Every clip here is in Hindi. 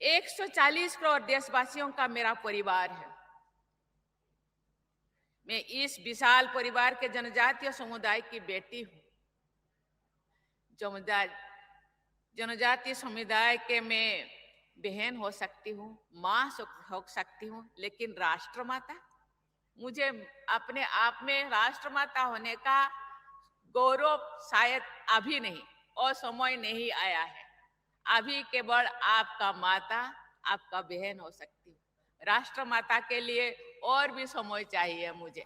140 करोड़ देशवासियों का मेरा परिवार है। मैं इस विशाल परिवार के जनजातीय समुदाय की बेटी हूँ। जनजातीय समुदाय के मैं बहन हो सकती हूँ, माँ हो सकती हूँ, लेकिन राष्ट्रमाता, मुझे अपने आप में राष्ट्रमाता होने का गौरव शायद अभी नहीं और समय नहीं आया है। अभी केवल आपका माता, आपका बहन हो सकती हूँ। राष्ट्रमाता के लिए और भी समय चाहिए मुझे,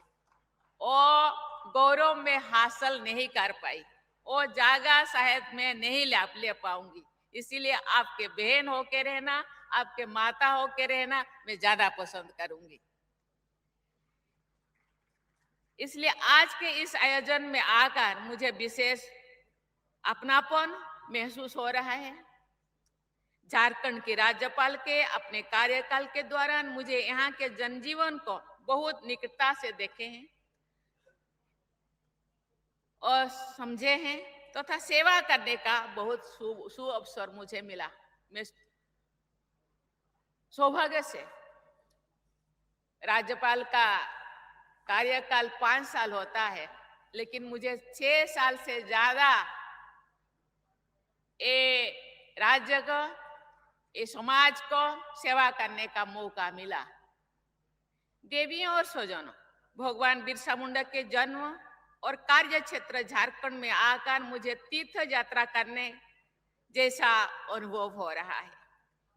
और गौरव में हासिल नहीं कर पाई, और जागा शायद मैं नहीं ले पाऊंगी। इसीलिए आपके बहन होके रहना, आपके माता होके रहना मैं ज्यादा पसंद करूंगी। इसलिए आज के इस आयोजन में आकर मुझे विशेष अपनापन महसूस हो रहा है। झारखंड के राज्यपाल के अपने कार्यकाल के दौरान मुझे यहाँ के जनजीवन को बहुत निकटता से देखे हैं और समझे हैं, तथा सेवा करने का बहुत सुअवसर मुझे मिला। मैं सौभाग्य से राज्यपाल का कार्यकाल 5 साल होता है, लेकिन मुझे 6 साल से ज्यादा ये राज्य को, ये समाज को सेवा करने का मौका मिला। देवियों और स्वजनों, भगवान बिरसा मुंडा के जन्म और कार्य क्षेत्र झारखंड में आकर मुझे तीर्थ यात्रा करने जैसा अनुभव हो रहा है।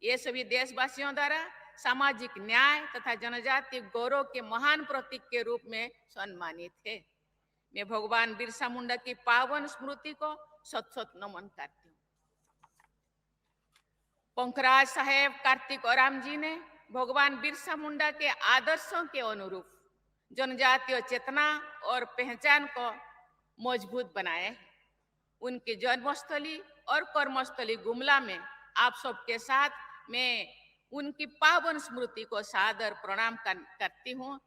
ये सभी देशवासियों द्वारा सामाजिक न्याय तथा जनजातीय गौरव के महान प्रतीक के रूप में सम्मानित है। मैं भगवान बिरसा मुंडा की पावन स्मृति को सत नमन करती हूँ। पंखराज साहेब कार्तिक ओराम जी ने भगवान बिरसा मुंडा के आदर्शों के अनुरूप जनजातीय चेतना और पहचान को मजबूत बनाए। उनकी जन्मस्थली और कर्मस्थली गुमला में आप सबके साथ मैं उनकी पावन स्मृति को सादर प्रणाम करती हूँ।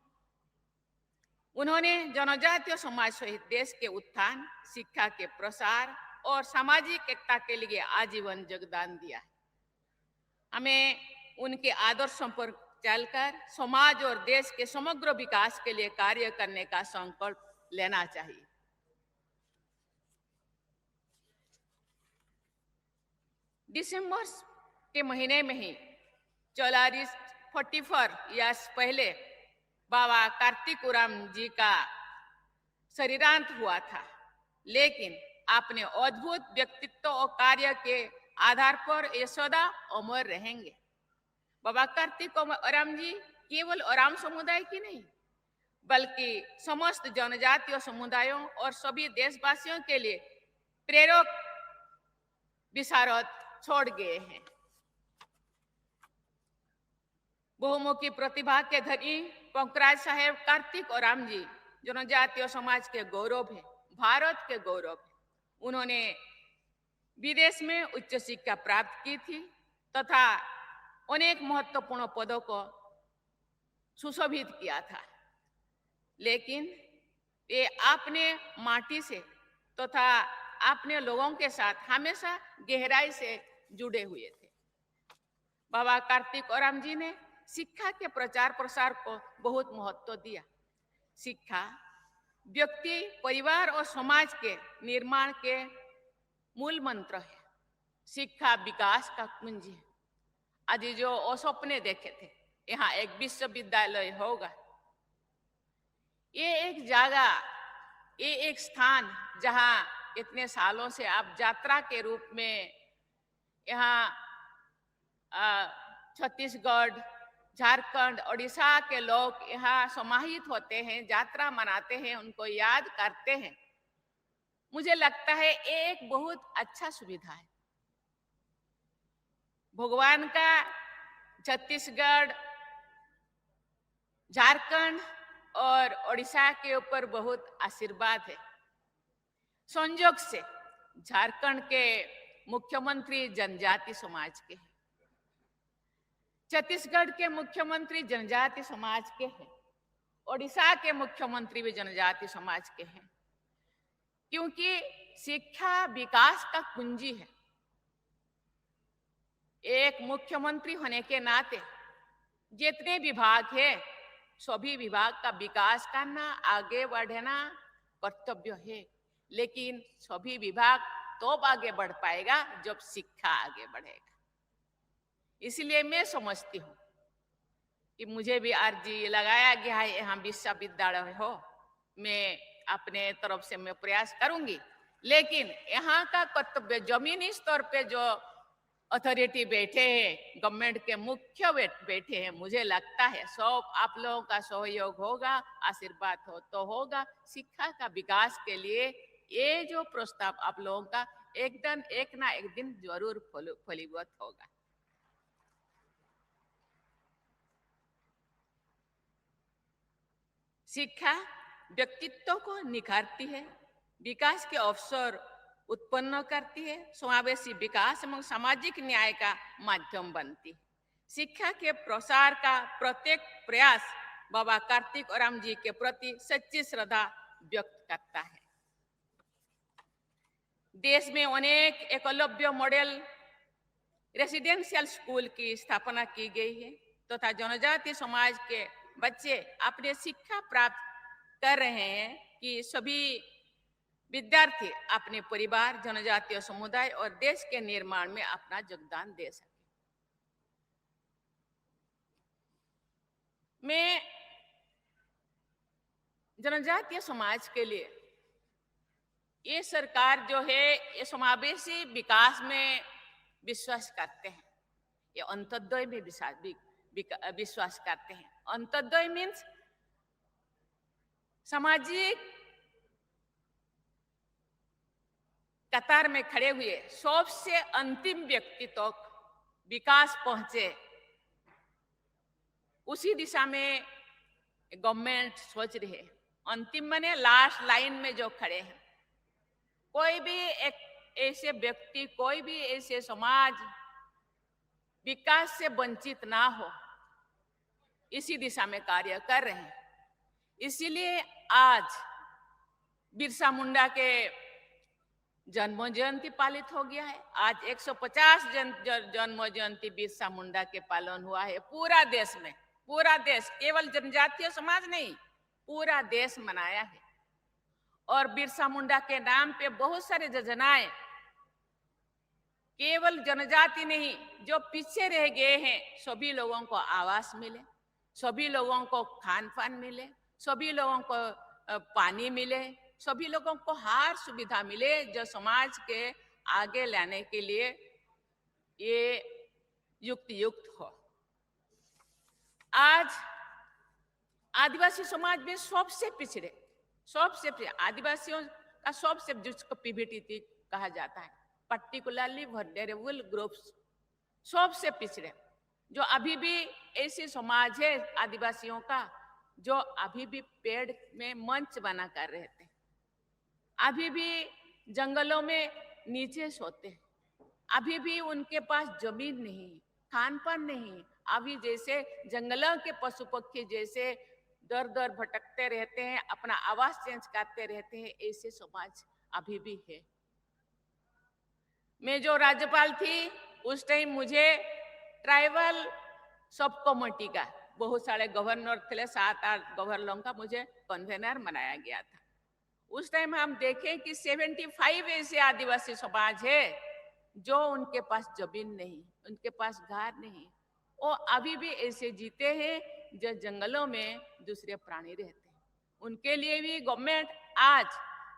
उन्होंने जनजातीय समाज सहित देश के उत्थान, शिक्षा के प्रसार और सामाजिक एकता के लिए आजीवन योगदान दिया। हमें उनके आदर्शों पर चलकर समाज और देश के समग्र विकास के लिए कार्य करने का संकल्प लेना चाहिए। दिसंबर के महीने में ही 44 इयर्स पहले बाबा कार्तिक ओराम जी का शरीरांत हुआ था, लेकिन अपने अद्भुत व्यक्तित्व और कार्य के आधार पर ये सदा अमर रहेंगे। बाबा कार्तिक ओराम जी केवल ओराम समुदाय की नहीं, बल्कि समस्त जनजातीय समुदायों और सभी देशवासियों के लिए प्रेरक विशारद छोड़ गए हैं। बहुमुखी प्रतिभा के धनी पंखराज साहेब कार्तिक ओराम जी जनजातीय समाज के गौरव है, भारत के गौरव है। उन्होंने विदेश में उच्च शिक्षा प्राप्त की थी तथा अनेक महत्वपूर्ण पदों को सुशोभित किया था, लेकिन ये अपने माटी से तथा अपने लोगों के साथ हमेशा गहराई से जुड़े हुए थे। बाबा कार्तिक ओराम जी ने शिक्षा के प्रचार प्रसार को बहुत महत्व दिया। शिक्षा व्यक्ति, परिवार और समाज के निर्माण के मूल मंत्र है। शिक्षा विकास का कुंजी है। आज जो सपने देखे थे, यहाँ एक विश्वविद्यालय होगा, ये एक जगह, ये एक स्थान जहाँ इतने सालों से आप यात्रा के रूप में यहाँ छत्तीसगढ़, झारखंड, उड़ीसा के लोग यहाँ समाहित होते हैं, यात्रा मनाते हैं, उनको याद करते हैं। मुझे लगता है ये एक बहुत अच्छा सुविधा है। भगवान का छत्तीसगढ़, झारखंड और उड़ीसा के ऊपर बहुत आशीर्वाद है। संयोग से झारखंड के मुख्यमंत्री जनजाति समाज के हैं, छत्तीसगढ़ के मुख्यमंत्री जनजाति समाज के हैं, उड़ीसा के मुख्यमंत्री भी जनजाति समाज के हैं, क्योंकि शिक्षा विकास का कुंजी है। एक मुख्यमंत्री होने के नाते जितने विभाग है सभी विभाग का विकास करना, आगे बढ़ना कर्तव्य है। लेकिन सभी विभाग तो आगे बढ़ पाएगा जब शिक्षा आगे बढ़ेगा। इसलिए मैं समझती हूँ कि मुझे भी अर्जी लगाया गया है यहाँ विश्वविद्यालय हो, मैं अपने तरफ से मैं प्रयास करूंगी। लेकिन यहाँ का कर्तव्य जमीनी स्तर पे जो अथॉरिटी बैठे हैं, गवर्नमेंट के मुख्य बैठे हैं, मुझे लगता है सब आप लोगों का सहयोग होगा, आशीर्वाद हो तो होगा। शिक्षा का विकास के लिए ये जो प्रस्ताव आप लोगों का एक ना एक दिन जरूर फलीभूत होगा। शिक्षा व्यक्तित्व को निखारती है, विकास के अवसर उत्पन्न करती है, समावेशी विकास एवं सामाजिक न्याय का माध्यम बनती है। शिक्षा के प्रसार का प्रत्येक प्रयास बाबा कार्तिक औराम जी के प्रति सच्ची श्रद्धा व्यक्त करता है। देश में अनेक एकलव्य मॉडल रेसिडेंशियल स्कूल की स्थापना की गई है तथा जनजातीय समाज के बच्चे अपने शिक्षा प्राप्त कर रहे हैं कि सभी विद्यार्थी अपने परिवार, जनजातीय समुदाय और देश के निर्माण में अपना योगदान दे सके। मैं जनजातीय समाज के लिए ये सरकार जो है ये समावेशी विकास में विश्वास करते हैं, ये अंत्योदय में विश्वास करते हैं। अंत्योदय मीन्स सामाजिक कतार में खड़े हुए सबसे अंतिम व्यक्ति तक विकास पहुंचे, उसी दिशा में गवर्नमेंट सोच रही है। अंतिम माने लास्ट लाइन में जो खड़े हैं, कोई भी एक ऐसे व्यक्ति, कोई भी ऐसे समाज विकास से वंचित ना हो, इसी दिशा में कार्य कर रहे हैं। इसीलिए आज बिरसा मुंडा के जन्म जयंती पालित हो गया है। आज 150 जन्म जयंती बिरसा मुंडा के पालन हुआ है पूरा देश में। पूरा देश, केवल जनजातीय समाज नहीं, पूरा देश मनाया है। और बिरसा मुंडा के नाम पे बहुत सारे योजनाएं, केवल जनजाति नहीं, जो पीछे रह गए हैं सभी लोगों को आवास मिले, सभी लोगों को खान पान मिले, सभी लोगों को पानी मिले, सभी लोगों को हर सुविधा मिले जो समाज के आगे लाने के लिए ये युक्त हो। आज आदिवासी समाज में सबसे पिछड़े आदिवासियों का सबसे, जिसको पीबीटी कहा जाता है, पर्टिकुलरली वल्नरेबल ग्रुप्स, सबसे पिछड़े, जो अभी भी ऐसे समाज है आदिवासियों का जो अभी भी पेड़ में मंच बना कर रहते हैं, अभी भी जंगलों में नीचे सोते हैं, अभी भी उनके पास जमीन नहीं, खान पान नहीं, अभी जैसे जंगलों के पशु पक्षी जैसे दर दर भटकते रहते हैं, अपना आवास चेंज करते रहते हैं, ऐसे समाज अभी भी है। मैं जो राज्यपाल थी उस टाइम मुझे ट्राइबल सब कमेटी का बहुत सारे गवर्नर थे, 7-8 गवर्नरों का मुझे कन्वेनर बनाया गया था। उस टाइम हम देखें कि 75 ऐसे आदिवासी समाज है जो उनके पास जमीन नहीं, उनके पास घर नहीं, वो अभी भी ऐसे जीते हैं जो जंगलों में दूसरे प्राणी रहते हैं। उनके लिए भी गवर्नमेंट आज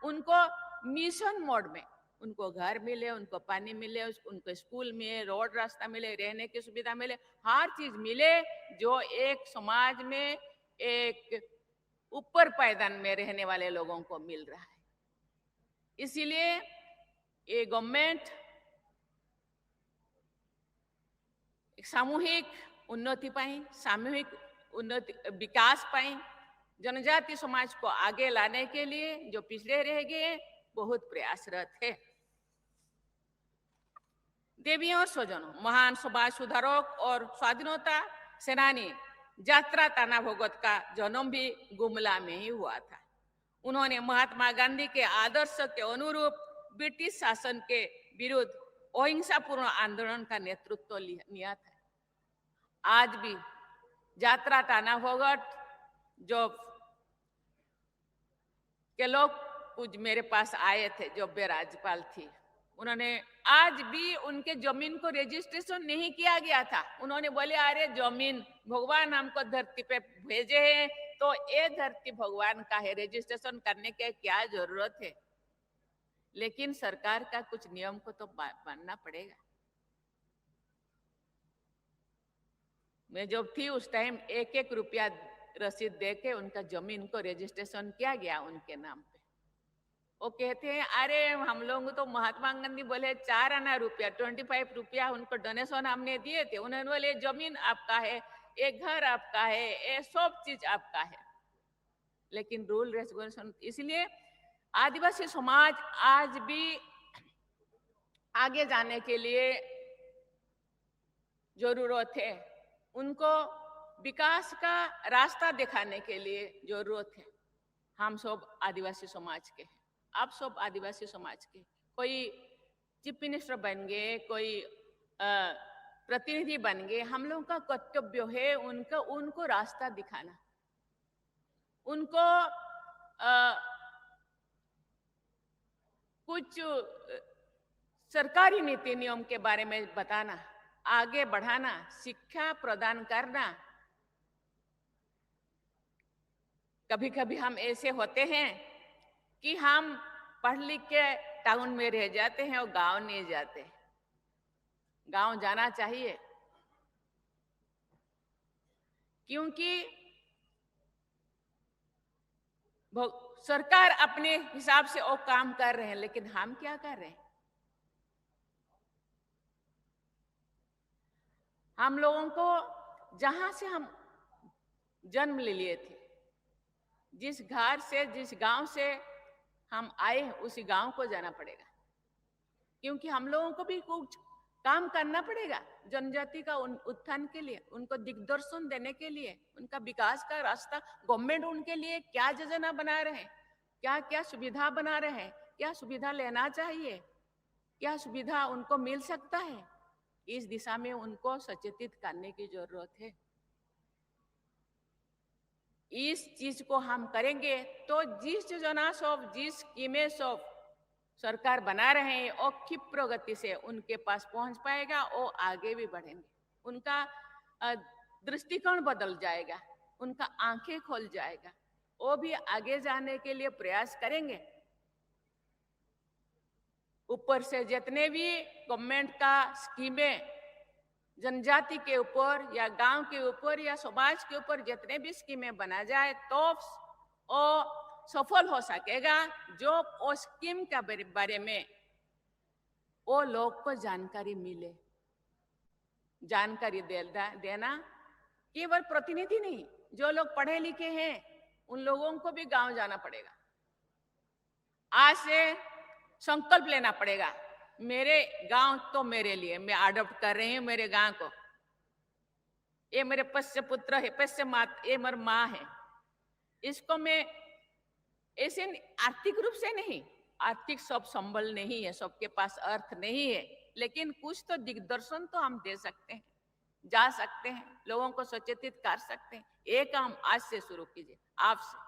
उनको मिशन मोड में, उनको घर मिले, उनको पानी मिले, उनको स्कूल में रोड रास्ता मिले, रहने की सुविधा मिले, हर चीज मिले जो एक समाज में एक ऊपर पायदान में रहने वाले लोगों को मिल रहा है। इसीलिए ये गवर्नमेंट सामूहिक उन्नति पाई, सामूहिक उन्नति विकास पाई, जनजातीय समाज को आगे लाने के लिए जो पिछड़े रह गए बहुत प्रयासरत है। देवियों और स्वजनों, महान समाज सुधारक और स्वाधीनता सेनानी यात्रा ताना भगत का जन्म भी गुमला में ही हुआ था। उन्होंने महात्मा गांधी के आदर्श के अनुरूप ब्रिटिश शासन के विरुद्ध अहिंसापूर्ण आंदोलन का नेतृत्व लिया था। आज भी यात्रा टाना भगत जो के लोग कुछ मेरे पास आए थे, जो बे राज्यपाल थी, उन्होंने आज भी उनके जमीन को रजिस्ट्रेशन नहीं किया गया था। उन्होंने बोले अरे जमीन भगवान हमको धरती पे भेजे हैं तो ये धरती भगवान का है, रजिस्ट्रेशन करने के क्या जरूरत है। लेकिन सरकार का कुछ नियम को तो मानना पड़ेगा। मैं जब थी उस टाइम 1-1 रुपया रसीद देके उनका जमीन को रजिस्ट्रेशन किया गया उनके नाम पे। वो कहते हैं अरे हम लोग तो महात्मा गांधी बोले 4 आना रुपया 25 रुपया उनको डोनेशन हमने दिए थे। उन्होंने बोले जमीन आपका है, एक घर आपका है, ये सब चीज आपका है। लेकिन रूल रेगुलेशन, इसलिए आदिवासी समाज आज भी आगे जाने के लिए जरूरत है, उनको विकास का रास्ता दिखाने के लिए जरूरत है। हम सब आदिवासी समाज के हैं, आप सब आदिवासी समाज के, कोई चीफ मिनिस्टर बन गए, कोई प्रतिनिधि बन गए, हम लोगों का कर्तव्य है उनको रास्ता दिखाना, उनको कुछ सरकारी नीति नियम के बारे में बताना, आगे बढ़ाना, शिक्षा प्रदान करना। कभी कभी हम ऐसे होते हैं कि हम पढ़ लिख के टाउन में रह जाते हैं और गांव नहीं जाते। गांव जाना चाहिए, क्योंकि सरकार अपने हिसाब से वो काम कर रहे हैं, लेकिन हम क्या कर रहे हैं? हम लोगों को जहां से हम जन्म ले लिए थे, जिस घर से, जिस गांव से हम आए, उसी गांव को जाना पड़ेगा, क्योंकि हम लोगों को भी कुछ काम करना पड़ेगा जनजाति का उत्थान के लिए, उनको दिग्दर्शन देने के लिए, उनका विकास का रास्ता। गवर्नमेंट उनके लिए क्या योजना बना रहे हैं, क्या क्या सुविधा बना रहे हैं, क्या सुविधा लेना चाहिए, क्या सुविधा उनको मिल सकता है, इस दिशा में उनको सचेतित करने की जरूरत है। इस चीज को हम करेंगे तो जिस योजना सब, जिस स्कीमें सब सरकार बना रहे हैं और क्षिप्र गति से उनके पास पहुंच पाएगा, वो आगे भी बढ़ेंगे, उनका दृष्टिकोण बदल जाएगा, उनका आंखें खोल जाएगा, वो भी आगे जाने के लिए प्रयास करेंगे। ऊपर से जितने भी गवर्नमेंट का स्कीमें जनजाति के ऊपर या गांव के ऊपर या समाज के ऊपर जितने भी स्कीमें बना जाए तो वो सफल हो सकेगा। जो उस स्कीम के बारे में वो लोग को जानकारी मिले, जानकारी देना केवल प्रतिनिधि नहीं, जो लोग पढ़े लिखे हैं उन लोगों को भी गांव जाना पड़ेगा। आज से संकल्प लेना पड़ेगा, मेरे गांव तो मेरे लिए, मैं अडॉप्ट कर रही हूं मेरे गांव को, ये मेरे पश्य पुत्र है, पश्य मात, ये मेरी माँ है, इसको मैं ऐसे आर्थिक रूप से नहीं, आर्थिक सब संबल नहीं है, सबके पास अर्थ नहीं है, लेकिन कुछ तो दिग्दर्शन तो हम दे सकते हैं, जा सकते हैं, लोगों को सचेतित कर सकते हैं। ये काम आज से शुरू कीजिए आपसे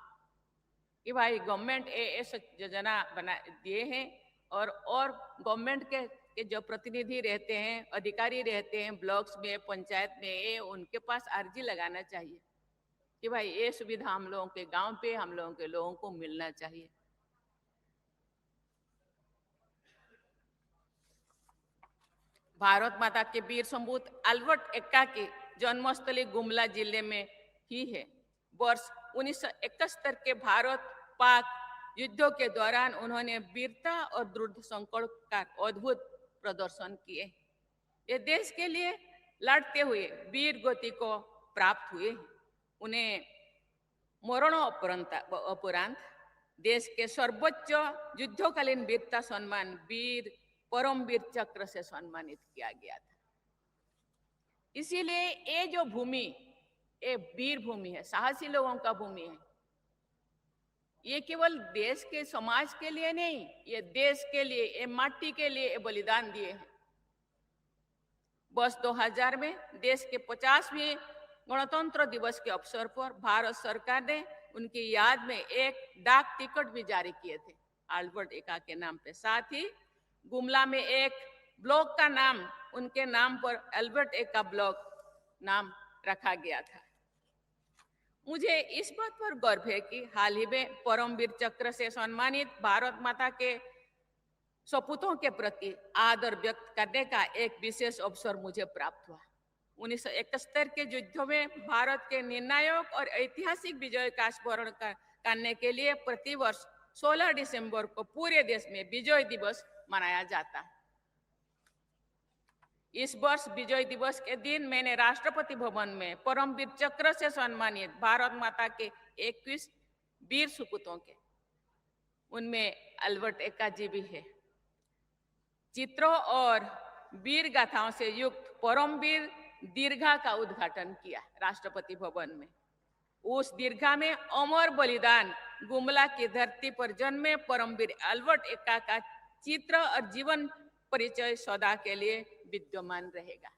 कि भाई गवर्नमेंट ऐसा योजना बना दिए हैं, और गवर्नमेंट के जो प्रतिनिधि रहते हैं, अधिकारी रहते हैं ब्लॉक्स में, पंचायत में, ये उनके पास अर्जी लगाना चाहिए कि भाई ये सुविधा हम लोगों के गांव पे, हम लोगों के लोगों को मिलना चाहिए। भारत माता के वीर संपूत अल्बर्ट एक्का की जन्मस्थली गुमला जिले में ही है। वर्ष 1971 के भारत पाक युद्धों के दौरान उन्होंने वीरता और दृढ़ संकल्प का अद्भुत प्रदर्शन किए। ये देश के लिए लड़ते हुए वीर गति को प्राप्त हुए। उन्हें मरणोपरांत देश के सर्वोच्च युद्धकालीन वीरता सम्मान वीर परमवीर चक्र से सम्मानित किया गया था। इसीलिए ये जो भूमि, ये वीर भूमि है, साहसी लोगों का भूमि है। ये केवल देश के समाज के लिए नहीं, ये देश के लिए, ये माटी के लिए ये बलिदान दिए हैं। वर्ष 2000 में देश के 50वें गणतंत्र दिवस के अवसर पर भारत सरकार ने उनकी याद में एक डाक टिकट भी जारी किए थे अल्बर्ट एक्का के नाम पे। साथ ही गुमला में एक ब्लॉक का नाम उनके नाम पर अल्बर्ट एक्का ब्लॉक नाम रखा गया था। मुझे इस बात पर गर्व है कि हाल ही में परमवीर चक्र से सम्मानित भारत माता के सपूतों के प्रति आदर व्यक्त करने का एक विशेष अवसर मुझे प्राप्त हुआ। 1971 के युद्ध में भारत के निर्णायक और ऐतिहासिक विजय का स्मरण करने के लिए प्रतिवर्ष 16 दिसंबर को पूरे देश में विजय दिवस मनाया जाता है। इस वर्ष विजय दिवस के दिन मैंने राष्ट्रपति भवन में परमवीर चक्र से सम्मानित भारत माता के 21 वीर सपूतों के, उनमें अल्बर्ट एक्का जी भी है, चित्रों और वीर गाथाओं से युक्त परमवीर दीर्घा का उद्घाटन किया राष्ट्रपति भवन में। उस दीर्घा में अमर बलिदान गुमला की धरती पर जन्मे परमवीर अल्बर्ट एक्का का चित्र और जीवन परिचय सदा के लिए विद्यमान रहेगा।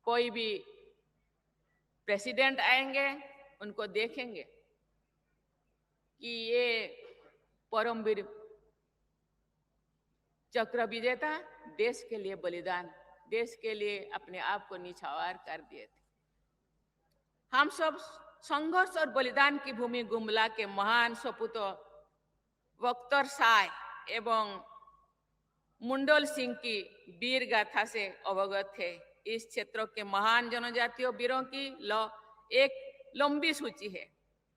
कोई भी प्रेसिडेंट आएंगे उनको देखेंगे कि ये परमवीर चक्र विजेता देश के लिए बलिदान, देश के लिए अपने आप को निछावर कर दिए थे। हम सब संघर्ष और बलिदान की भूमि गुमला के महान सपूतों वक्तर साय एवं मुंडल सिंह की वीर गाथा से अवगत थे। इस क्षेत्र के महान जनजातीय वीरों की एक लंबी सूची है।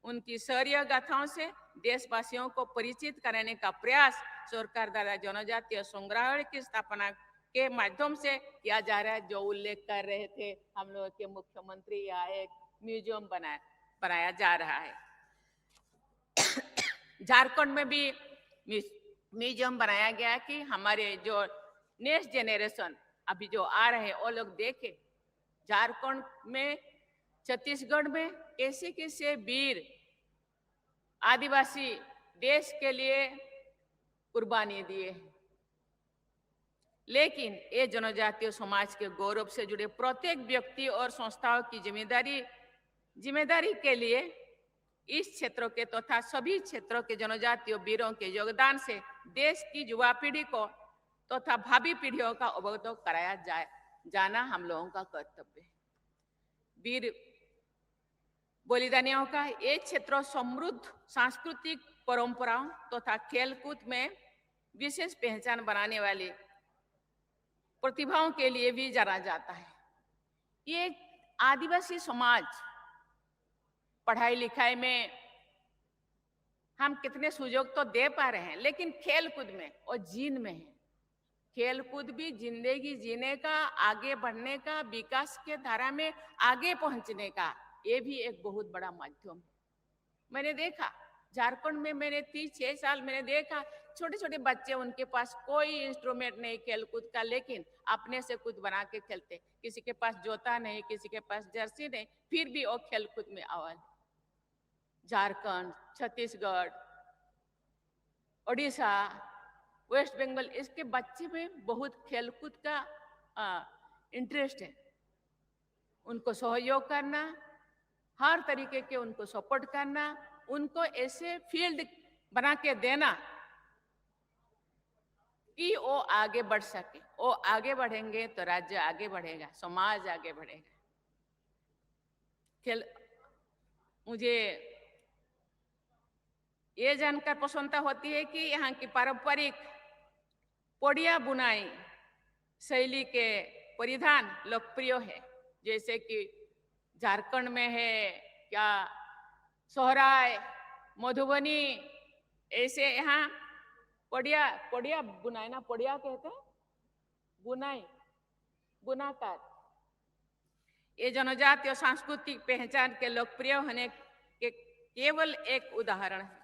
उनकी शौर्य गाथाओं से देशवासियों को परिचित कराने का प्रयास सरकार द्वारा जनजातीय संग्रहालय की स्थापना के माध्यम से किया जा रहा है, जो उल्लेख कर रहे थे हम लोग के मुख्यमंत्री। यहाँ एक म्यूजियम बनाया जा रहा है। झारखंड में भी म्यूजियम बनाया गया है कि हमारे जो नेक्स्ट जेनरेशन अभी जो आ रहे हैं वो लोग देखे झारखंड में, छत्तीसगढ़ में कैसे कैसे वीर आदिवासी देश के लिए कुर्बानी दिए। लेकिन ये जनजातीय समाज के गौरव से जुड़े प्रत्येक व्यक्ति और संस्थाओं की जिम्मेदारी के लिए इस क्षेत्र के तथा सभी क्षेत्रों के जनजातीय वीरों के योगदान से देश की युवा पीढ़ी को तथा भावी पीढ़ियों का अवगत कराया जाना हम लोगों का कर्तव्य है। वीर बलिदानियों का ये क्षेत्र समृद्ध सांस्कृतिक परंपराओं तथा खेलकूद में विशेष पहचान बनाने वाली प्रतिभाओं के लिए भी जाना जाता है। ये आदिवासी समाज पढ़ाई लिखाई में हम कितने सुयोग तो दे पा रहे हैं, लेकिन खेलकूद में और जीन में है। खेलकूद भी जिंदगी जीने का, आगे बढ़ने का, विकास के धारा में आगे पहुंचने का ये भी एक बहुत बड़ा माध्यम है। मैंने देखा झारखंड में, मैंने 36 साल मैंने देखा छोटे छोटे बच्चे, उनके पास कोई इंस्ट्रूमेंट नहीं खेलकूद का, लेकिन अपने से कुछ बना के खेलते। किसी के पास जूता नहीं, किसी के पास जर्सी नहीं, फिर भी वो खेलकूद में आवाज। झारखंड, छत्तीसगढ़, ओडिशा, वेस्ट बंगाल, इसके बच्चे में बहुत खेलकूद का इंटरेस्ट है। उनको सहयोग करना, हर तरीके के उनको सपोर्ट करना, उनको ऐसे फील्ड बना के देना कि वो आगे बढ़ सके। वो आगे बढ़ेंगे तो राज्य आगे बढ़ेगा, समाज आगे बढ़ेगा। मुझे ये जानकर प्रसन्नता होती है कि यहाँ की पारंपरिक पोड़िया बुनाई शैली के परिधान लोकप्रिय है। जैसे कि झारखंड में है क्या सोहराय, मधुबनी, ऐसे यहाँ पोड़िया बुनाई ना, पोड़िया कहते हैं, बुनाई, बुनाकार। ये जनजातीय सांस्कृतिक पहचान के लोकप्रिय होने के केवल एक उदाहरण है।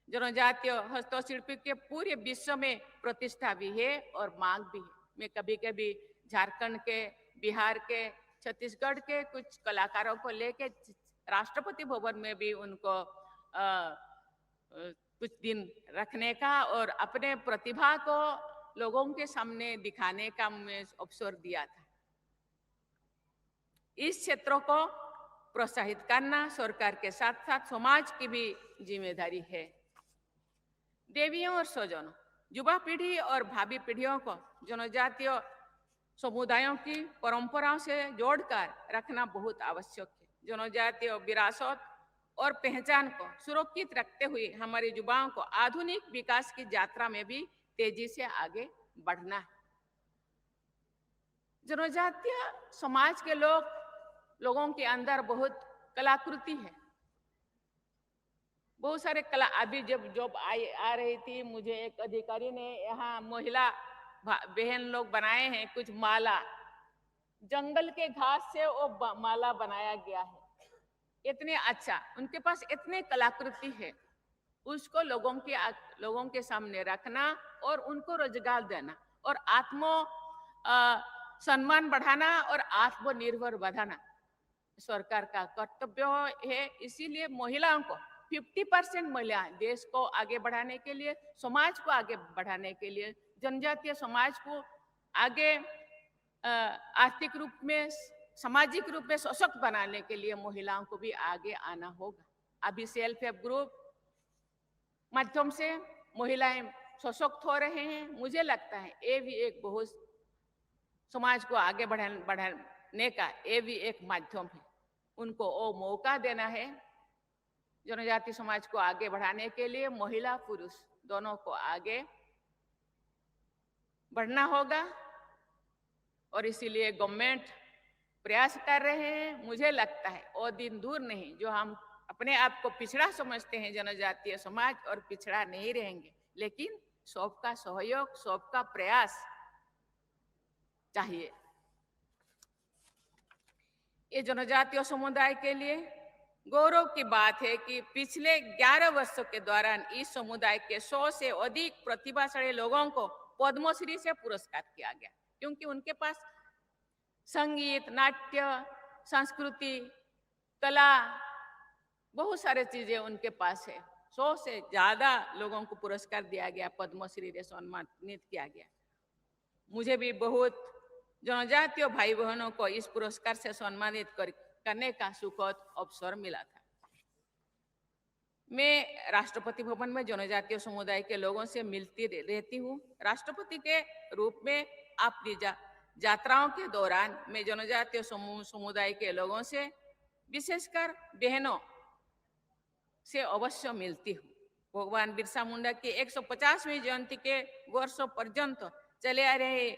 जनजातीय हस्तशिल्प के पूरे विश्व में प्रतिष्ठा भी है और मांग भी है। मैं कभी कभी झारखंड के, बिहार के, छत्तीसगढ़ के कुछ कलाकारों को लेके राष्ट्रपति भवन में भी उनको कुछ दिन रखने का और अपने प्रतिभा को लोगों के सामने दिखाने का मैं अवसर दिया था। इस क्षेत्र को प्रोत्साहित करना सरकार के साथ साथ समाज की भी जिम्मेदारी है। देवियों और स्वजनों, युवा पीढ़ी और भावी पीढ़ियों को जनजातीय समुदायों की परंपराओं से जोड़कर रखना बहुत आवश्यक है। जनजातीय विरासत और पहचान को सुरक्षित रखते हुए हमारे युवाओं को आधुनिक विकास की यात्रा में भी तेजी से आगे बढ़ना है। जनजातीय समाज के लोगों के अंदर बहुत कलाकृति है। बहुत सारे कला, अभी जब आ रही थी, मुझे एक अधिकारी ने यहाँ महिला बहन लोग बनाए हैं कुछ माला, जंगल के घास से वो माला बनाया गया है। इतने अच्छा, उनके पास इतने कलाकृति है, उसको लोगों के सामने रखना और उनको रोजगार देना और सम्मान बढ़ाना और आत्मनिर्भर बढ़ाना सरकार का कर्तव्य है। इसीलिए महिलाओं को 50% महिलाएं देश को आगे बढ़ाने के लिए, समाज को आगे बढ़ाने के लिए, जनजातीय समाज को आगे आर्थिक रूप में, सामाजिक रूप में सशक्त बनाने के लिए महिलाओं को भी आगे आना होगा। अभी सेल्फ हेल्प ग्रुप माध्यम से महिलाएं सशक्त हो रहे हैं। मुझे लगता है ये भी एक बहुत समाज को आगे बढ़ाने का ये भी एक माध्यम है। उनको वो मौका देना है। जनजाति समाज को आगे बढ़ाने के लिए महिला पुरुष दोनों को आगे बढ़ना होगा और इसीलिए गवर्नमेंट प्रयास कर रहे हैं। मुझे लगता है वो दिन दूर नहीं जो हम अपने आप को पिछड़ा समझते हैं, जनजातीय समाज, और पिछड़ा नहीं रहेंगे, लेकिन सबका सहयोग, सबका प्रयास चाहिए। ये जनजातीय समुदाय के लिए गौरव की बात है कि पिछले 11 वर्षों के दौरान इस समुदाय के 100 से अधिक प्रतिभाशाली लोगों को पद्मश्री से पुरस्कार किया गया, क्योंकि उनके पास संगीत, नाट्य, संस्कृति, कला, बहुत सारे चीजें उनके पास है। 100 से ज्यादा लोगों को पुरस्कार दिया गया, पद्मश्री से सम्मानित किया गया। मुझे भी बहुत जनजातीय भाई बहनों को इस पुरस्कार से सम्मानित करने का सुखद अवसर मिला था। मैं राष्ट्रपति भवन में जनजातीय समुदाय के लोगों से मिलती रहती हूँ। राष्ट्रपति के रूप में अपनी यात्राओं के दौरान मैं जनजातीय समुदाय के लोगों से, विशेषकर बहनों से अवश्य मिलती हूँ। भगवान बिरसा मुंडा की 150वीं जयंती के वर्षों पर्यंत चले आ रहे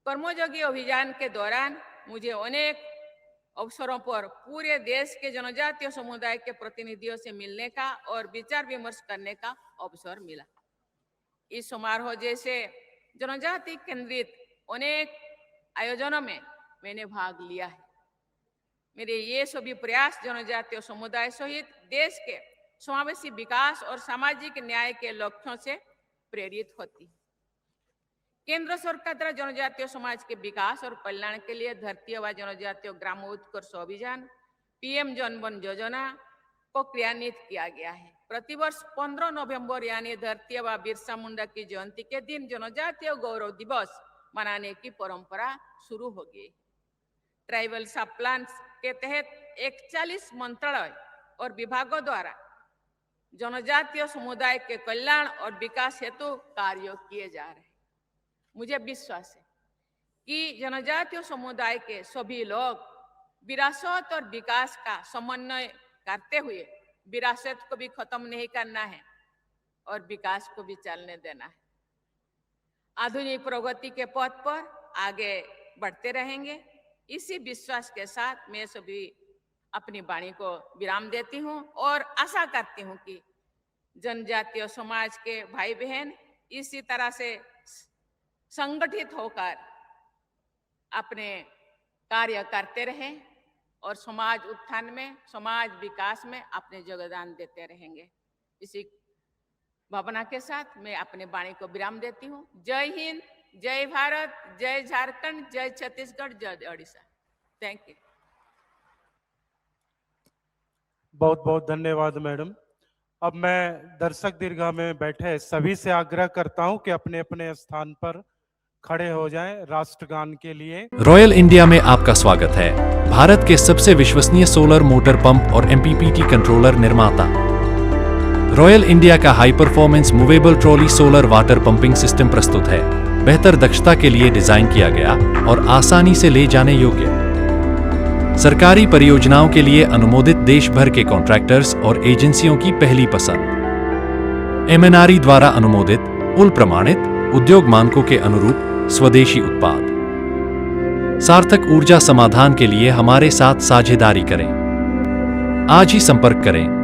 कर्मयोगी अभियान के दौरान मुझे अनेक अवसरों पर पूरे देश के जनजातीय समुदाय के प्रतिनिधियों से मिलने का और विचार विमर्श करने का अवसर मिला। इस समारोह जैसे जनजाति केंद्रित अनेक आयोजनों में मैंने भाग लिया है। मेरे ये सभी प्रयास जनजातीय समुदाय सहित देश के समावेशी विकास और सामाजिक न्याय के लक्ष्यों से प्रेरित होती है। केंद्र सरकार द्वारा जनजातीय समाज के विकास और कल्याण के लिए धरती आबा जनजातीय ग्राम उत्कर्ष अभियान PM जनधन योजना को क्रियान्वित किया गया है। प्रतिवर्ष 15 नवंबर यानी धरती आबा बिरसा मुंडा की जयंती के दिन जनजातीय गौरव दिवस मनाने की परंपरा शुरू हो गई। ट्राइबल सब प्लान के तहत 41 मंत्रालय और विभागों द्वारा जनजातीय समुदाय के कल्याण और विकास हेतु कार्य किए जा रहे हैं। मुझे विश्वास है कि जनजातीय समुदाय के सभी लोग विरासत और विकास का समन्वय करते हुए विरासत को भी खत्म नहीं करना है और विकास को भी चलने देना है। आधुनिक प्रगति के पथ पर आगे बढ़ते रहेंगे। इसी विश्वास के साथ मैं सभी अपनी वाणी को विराम देती हूँ और आशा करती हूँ कि जनजातीय समाज के भाई बहन इसी तरह से संगठित होकर अपने कार्य करते रहें और समाज उत्थान में, समाज विकास में अपने योगदान देते रहेंगे। इसी भावना के साथ मैं अपने वाणी को विराम देती हूँ। जय हिंद, जय भारत, जय झारखंड, जय छत्तीसगढ़, जय ओडिशा। Thank you. बहुत बहुत धन्यवाद मैडम। अब मैं दर्शक दीर्घा में बैठे सभी से आग्रह करता हूं कि अपने अपने स्थान पर खड़े हो जाएं राष्ट्रगान के लिए। रॉयल इंडिया में आपका स्वागत है। भारत के सबसे विश्वसनीय सोलर मोटर पंप और एमपीपीटी कंट्रोलर निर्माता रॉयल इंडिया का high performance movable trolley solar water pumping system प्रस्तुत है। बेहतर दक्षता के लिए डिजाइन किया गया और आसानी से ले जाने योग्य। सरकारी परियोजनाओं के लिए अनुमोदित देश भर के कॉन्ट्रैक्टर्स और एजेंसियों की पहली पसंद। एमएनआरई द्वारा अनुमोदित, उल प्रमाणित, उद्योग मानकों के अनुरूप स्वदेशी उत्पाद। सार्थक ऊर्जा समाधान के लिए हमारे साथ साझेदारी करें। आज ही संपर्क करें